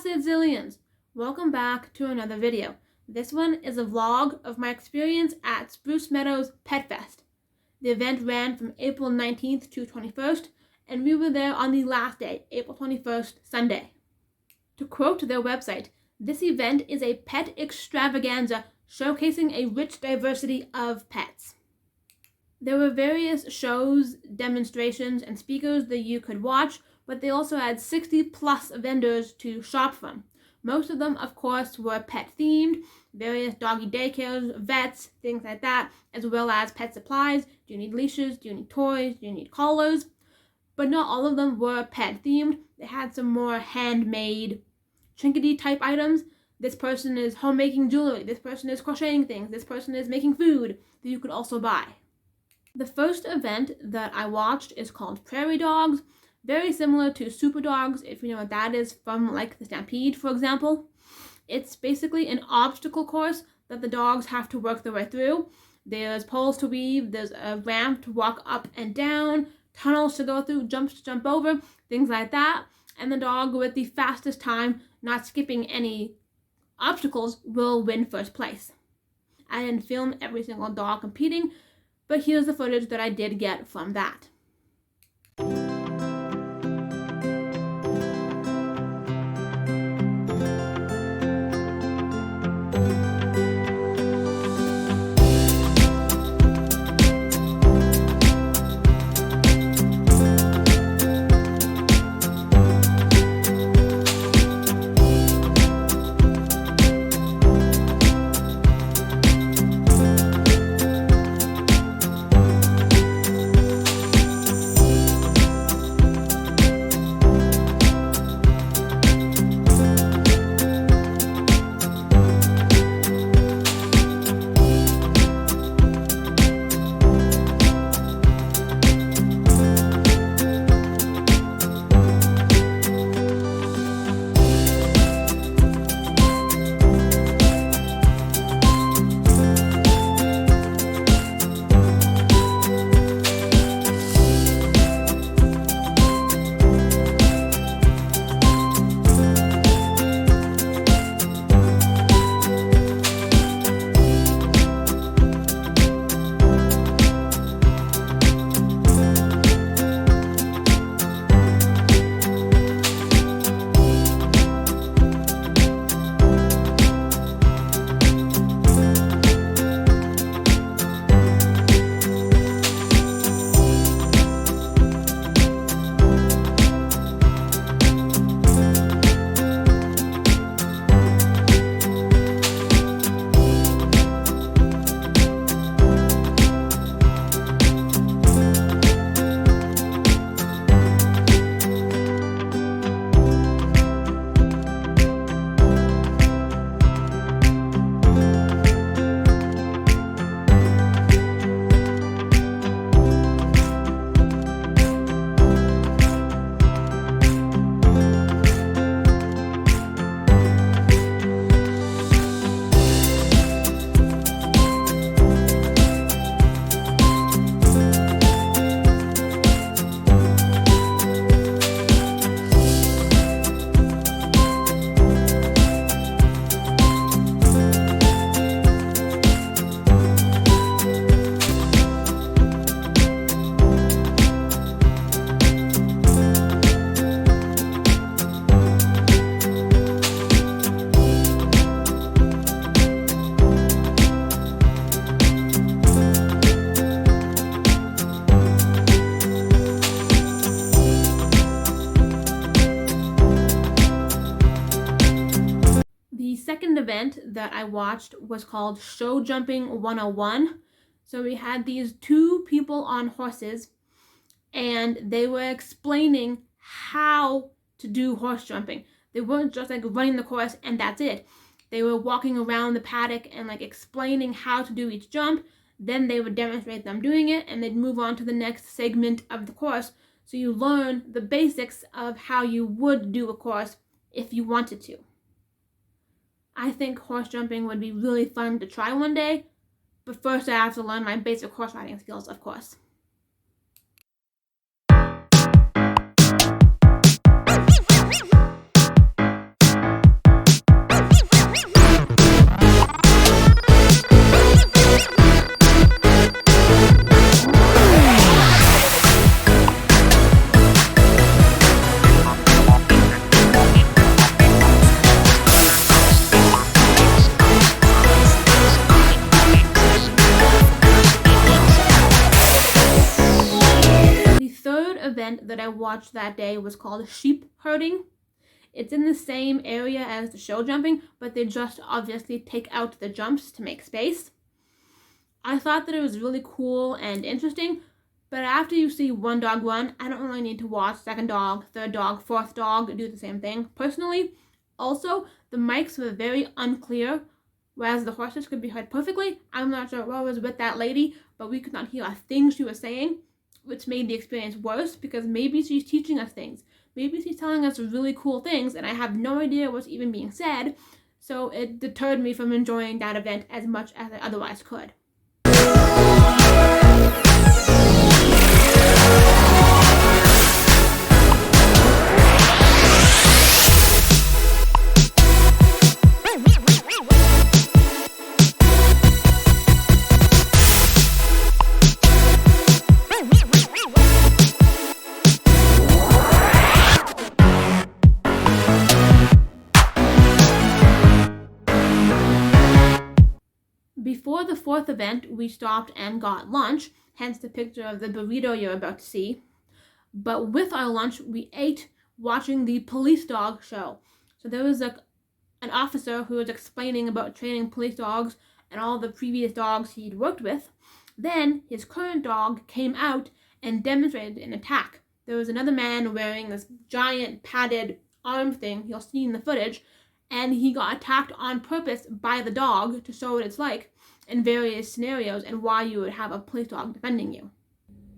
Blessed Zillions! Welcome back to another video. This one is a vlog of my experience at Spruce Meadows PetFest. The event ran from April 19th to 21st, and we were there on the last day, April 21st, Sunday. To quote their website, this event is a pet extravaganza showcasing a rich diversity of pets. There were various shows, demonstrations, and speakers that you could watch, but they also had 60 plus vendors to shop from. Most of them, of course, were pet themed, various doggy daycares, vets, things like that, as well as pet supplies. Do you need leashes? Do you need toys? Do you need collars? But not all of them were pet themed. They had some more handmade, trinkety type items. This person is homemaking jewelry. This person is crocheting things. This person is making food that you could also buy. The first event that I watched is called Prairie Dogs. Very similar to Super Dogs, if you know what that is, from like the Stampede, for example. It's basically an obstacle course that the dogs have to work their way through. There's poles to weave, there's a ramp to walk up and down, tunnels to go through, jumps to jump over, things like that. And the dog with the fastest time, not skipping any obstacles, will win first place. I didn't film every single dog competing, but here's the footage that I did get from that. The second event that I watched was called Show Jumping 101. So we had these two people on horses, and they were explaining how to do horse jumping. They weren't just like running the course and that's it. They were walking around the paddock and like explaining how to do each jump. Then they would demonstrate them doing it, and they'd move on to the next segment of the course. So you learn the basics of how you would do a course if you wanted to. I think horse jumping would be really fun to try one day, but first I have to learn my basic horse riding skills, of course. event that I watched that day was called sheep herding. It's in the same area as the show jumping, but they just obviously take out the jumps to make space. I thought that it was really cool and interesting, but after you see one dog run, I don't really need to watch second dog, third dog, fourth dog do the same thing, personally. Also, the mics were very unclear, whereas the horses could be heard perfectly. I'm not sure what was with that lady, but we could not hear a thing she was saying, which made the experience worse because maybe she's teaching us things. Maybe she's telling us really cool things and I have no idea what's even being said, so it deterred me from enjoying that event as much as I otherwise could. Before the fourth event, we stopped and got lunch, hence the picture of the burrito you're about to see. But with our lunch, we ate watching the police dog show. So there was an officer who was explaining about training police dogs and all the previous dogs he'd worked with. Then his current dog came out and demonstrated an attack. There was another man wearing this giant padded arm thing you'll see in the footage, and he got attacked on purpose by the dog to show what it's like in various scenarios and why you would have a police dog defending you.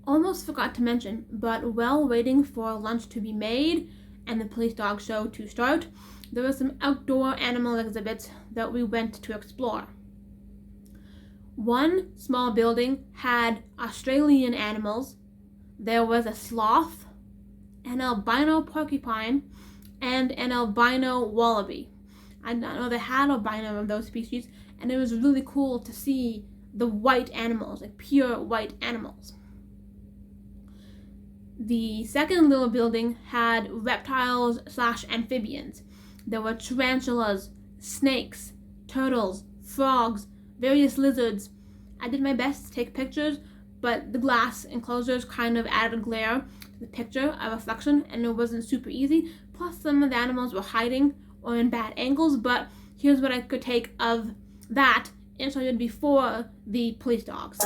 Almost forgot to mention, but while waiting for lunch to be made and the police dog show to start, there were some outdoor animal exhibits that we went to explore. One small building had Australian animals. There was a sloth, an albino porcupine, and an albino wallaby. I did not know they had albino of those species, and it was really cool to see the white animals, like pure white animals. The second little building had reptiles/amphibians. There were tarantulas, snakes, turtles, frogs, various lizards. I did my best to take pictures, but the glass enclosures kind of added glare to the picture, a reflection, and it wasn't super easy. Plus, some of the animals were hiding or in bad angles, but here's what I could take of that inside before the police dogs.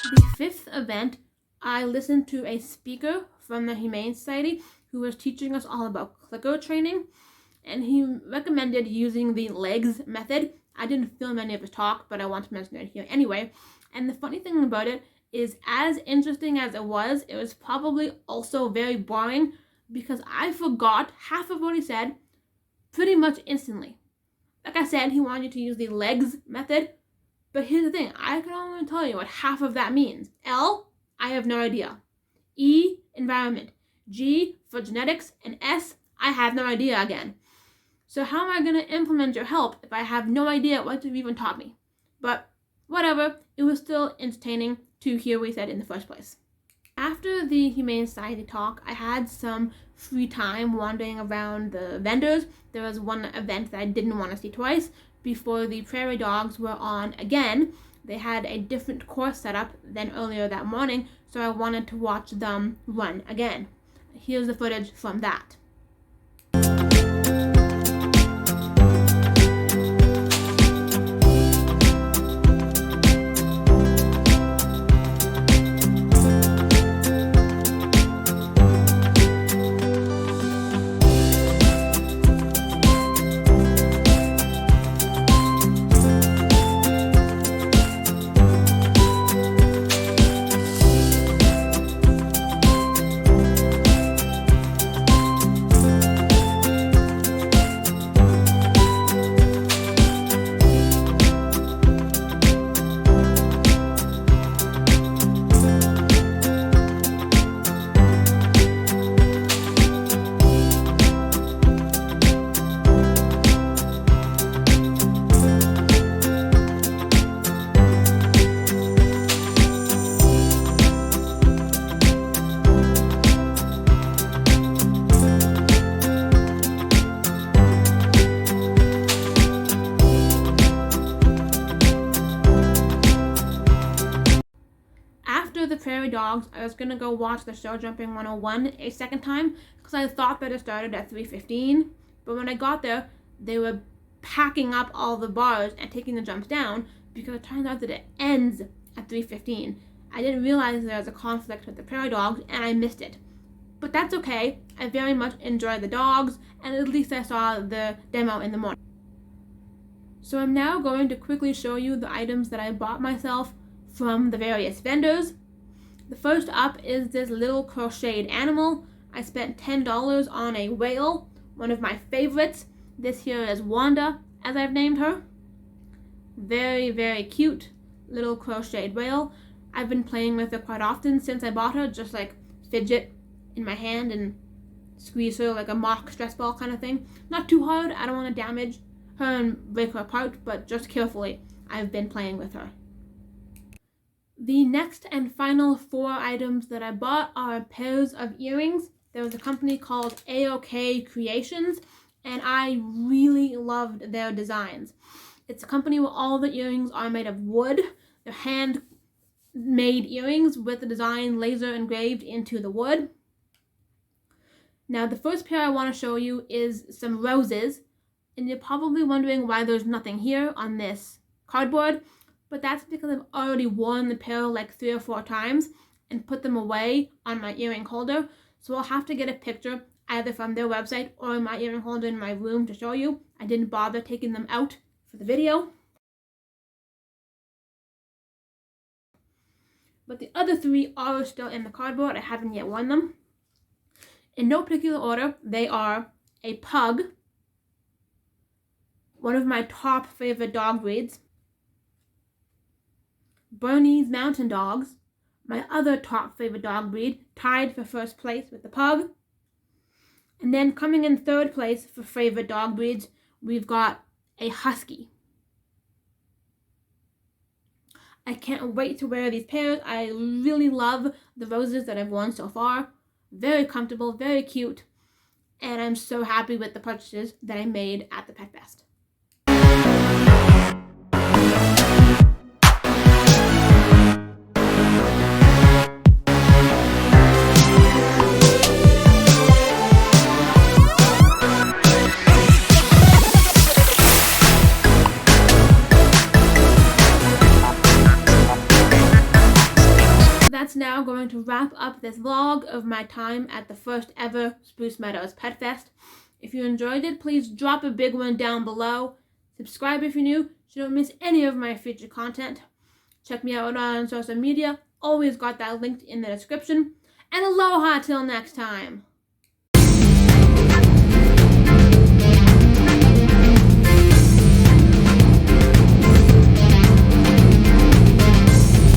The fifth event, I listened to a speaker from the Humane Society who was teaching us all about clicker training, and he recommended using the legs method. I didn't film any of his talk, but I want to mention it here anyway. And the funny thing about it is, as interesting as it was probably also very boring because I forgot half of what he said pretty much instantly. Like I said, he wanted you to use the legs method. But here's the thing, I can only tell you what half of that means. L, I have no idea. E, environment. G, for genetics. And S, I have no idea again. So how am I going to implement your help if I have no idea what you've even taught me? But whatever, it was still entertaining to hear what he said in the first place. After the Humane Society talk, I had some free time wandering around the vendors. There was one event that I didn't want to see twice. Before the Prairie Dogs were on again, they had a different course set up than earlier that morning, so I wanted to watch them run again. Here's the footage from that. Prairie Dogs, I was gonna go watch the show Jumping 101 a second time because I thought that it started at 3:15. But when I got there, they were packing up all the bars and taking the jumps down because it turns out that it ends at 3:15. I didn't realize there was a conflict with the Prairie Dogs and I missed it. But that's okay. I very much enjoyed the dogs, and at least I saw the demo in the morning. So I'm now going to quickly show you the items that I bought myself from the various vendors. The first up is this little crocheted animal. I spent $10 on a whale, one of my favorites. This here is Wanda, as I've named her. Very, very cute little crocheted whale. I've been playing with her quite often since I bought her, just like fidget in my hand and squeeze her like a mock stress ball kind of thing. Not too hard, I don't want to damage her and break her apart, but just carefully. I've been playing with her. The next and final 4 items that I bought are pairs of earrings. There was a company called AOK Creations, and I really loved their designs. It's a company where all the earrings are made of wood. They're handmade earrings with the design laser engraved into the wood. Now, the first pair I want to show you is some roses, and you're probably wondering why there's nothing here on this cardboard, but that's because I've already worn the pair like 3 or 4 times and put them away on my earring holder, so I'll have to get a picture either from their website or my earring holder in my room to show you. I didn't bother taking them out for the video. But the other 3 are still in the cardboard. I haven't yet worn them. In no particular order, they are a pug, one of my top favorite dog breeds, Bernese Mountain Dogs, my other top favorite dog breed, tied for first place with the pug. And then coming in third place for favorite dog breeds, we've got a husky. I can't wait to wear these pairs. I really love the roses that I've worn so far. Very comfortable, very cute, and I'm so happy with the purchases that I made at the PetFest. That's now going to wrap up this vlog of my time at the first ever Spruce Meadows PetFest. If you enjoyed it, please drop a big one down below. Subscribe if you're new so you don't miss any of my future content. Check me out on social media. Always got that linked in the description. And aloha till next time.